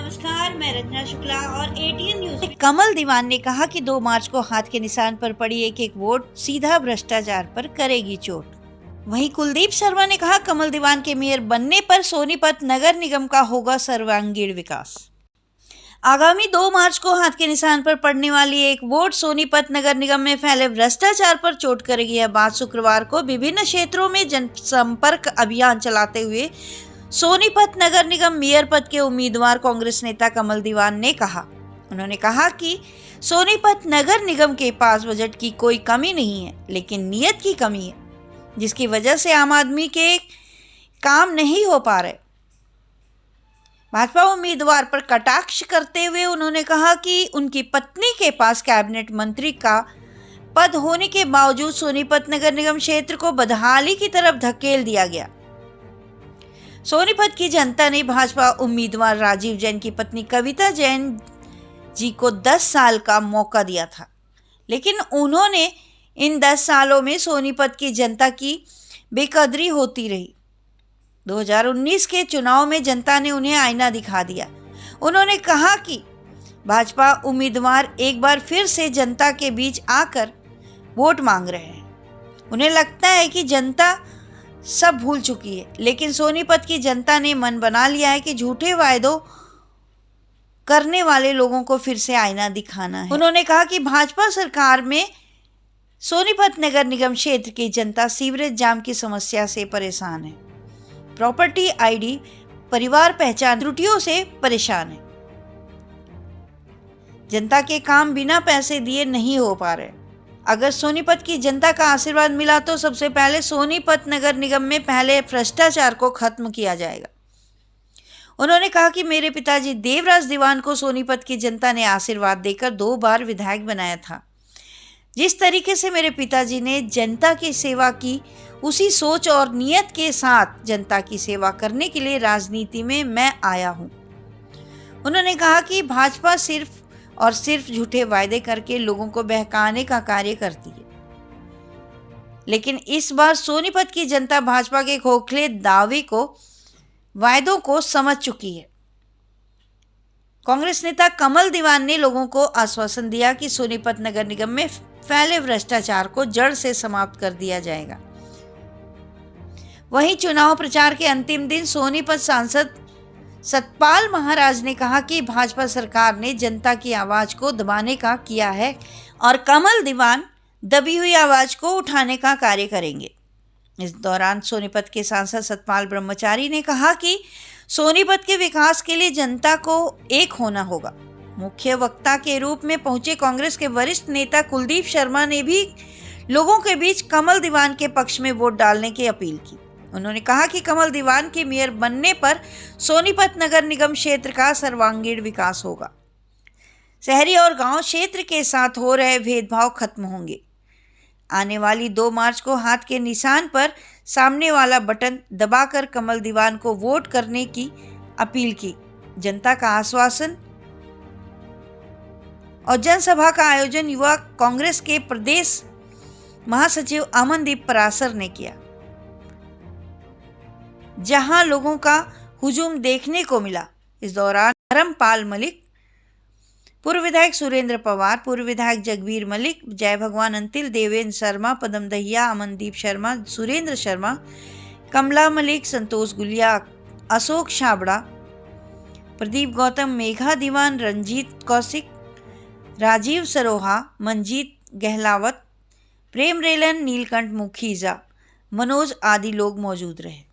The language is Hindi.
नमस्कार, मैं रचना शुक्ला और एटीएन न्यूज। कमल दीवान ने कहा कि 2 मार्च को हाथ के निशान पर पड़ी एक वोट सीधा भ्रष्टाचार पर करेगी चोट। वहीं कुलदीप शर्मा ने कहा कमल दीवान के मेयर बनने पर सोनीपत नगर निगम का होगा सर्वांगीण विकास। आगामी 2 मार्च को हाथ के निशान पर पड़ने वाली एक वोट सोनीपत नगर निगम में फैले भ्रष्टाचार पर चोट करेगी। यह बात शुक्रवार को विभिन्न क्षेत्रों में जनसंपर्क अभियान चलाते हुए सोनीपत नगर निगम मेयर पद के उम्मीदवार कांग्रेस नेता कमल दीवान ने कहा। उन्होंने कहा कि सोनीपत नगर निगम के पास बजट की कोई कमी नहीं है, लेकिन नीयत की कमी है, जिसकी वजह से आम आदमी के काम नहीं हो पा रहे। भाजपा उम्मीदवार पर कटाक्ष करते हुए उन्होंने कहा कि उनकी पत्नी के पास कैबिनेट मंत्री का पद होने के बावजूद सोनीपत नगर निगम क्षेत्र को बदहाली की तरफ धकेल दिया गया। सोनीपत की जनता ने भाजपा उम्मीदवार राजीव जैन की पत्नी कविता जैन जी को 10 साल का मौका दिया था, लेकिन उन्होंने इन 10 सालों में सोनीपत की जनता की बेकदरी होती रही। 2019 के चुनाव में जनता ने उन्हें आईना दिखा दिया। उन्होंने कहा कि भाजपा उम्मीदवार एक बार फिर से जनता के बीच आकर वोट मांग रहे हैं। उन्हें लगता है कि जनता सब भूल चुकी है, लेकिन सोनीपत की जनता ने मन बना लिया है कि झूठे वायदों करने वाले लोगों को फिर से आईना दिखाना है। उन्होंने कहा कि भाजपा सरकार में सोनीपत नगर निगम क्षेत्र की जनता सीवरेज जाम की समस्या से परेशान है, प्रॉपर्टी आईडी, परिवार पहचान त्रुटियों से परेशान है। जनता के काम बिना पैसे दिए नहीं हो पा रहे। अगर सोनीपत की जनता का आशीर्वाद मिला तो सबसे पहले सोनीपत नगर निगम में पहले भ्रष्टाचार को खत्म किया जाएगा। उन्होंने कहा कि मेरे पिताजी देवराज दीवान को सोनीपत की जनता ने आशीर्वाद देकर 2 बार विधायक बनाया था। जिस तरीके से मेरे पिताजी ने जनता की सेवा की, उसी सोच और नियत के साथ जनता की सेवा करने के लिए राजनीति में मैं आया हूं। उन्होंने कहा कि भाजपा सिर्फ और सिर्फ झूठे वायदे करके लोगों को बहकाने का कार्य करती है, लेकिन इस बार सोनीपत की जनता भाजपा के खोखले दावे को, वायदों को समझ चुकी है। कांग्रेस नेता कमल दीवान ने लोगों को आश्वासन दिया कि सोनीपत नगर निगम में फैले भ्रष्टाचार को जड़ से समाप्त कर दिया जाएगा। वहीं चुनाव प्रचार के अंतिम दिन सोनीपत सांसद सतपाल महाराज ने कहा कि भाजपा सरकार ने जनता की आवाज को दबाने का किया है और कमल दीवान दबी हुई आवाज को उठाने का कार्य करेंगे। इस दौरान सोनीपत के सांसद सतपाल ब्रह्मचारी ने कहा कि सोनीपत के विकास के लिए जनता को एक होना होगा। मुख्य वक्ता के रूप में पहुंचे कांग्रेस के वरिष्ठ नेता कुलदीप शर्मा ने भी लोगों के बीच कमल दीवान के पक्ष में वोट डालने की अपील की। उन्होंने कहा कि कमल दीवान के मेयर बनने पर सोनीपत नगर निगम क्षेत्र का सर्वांगीण विकास होगा। शहरी और गांव क्षेत्र के साथ हो रहे भेदभाव खत्म होंगे। आने वाली 2 मार्च को हाथ के निशान पर सामने वाला बटन दबाकर कमल दीवान को वोट करने की अपील की। जनता का आश्वासन और जनसभा का आयोजन युवा कांग्रेस के प्रदेश महासचिव अमनदीप परासर ने किया, जहां लोगों का हुजूम देखने को मिला। इस दौरान धर्मपाल मलिक, पूर्व विधायक सुरेंद्र पवार, पूर्व विधायक जगबीर मलिक, जय भगवान अंतिल, देवेंद्र शर्मा, पदम दहिया, अमनदीप शर्मा, सुरेंद्र शर्मा, कमला मलिक, संतोष गुलिया, अशोक छाबड़ा, प्रदीप गौतम, मेघा दीवान, रंजीत कौशिक, राजीव सरोहा, मंजीत गहलावत, प्रेम रेलन, नीलकंठ मुखीजा, मनोज आदि लोग मौजूद रहे।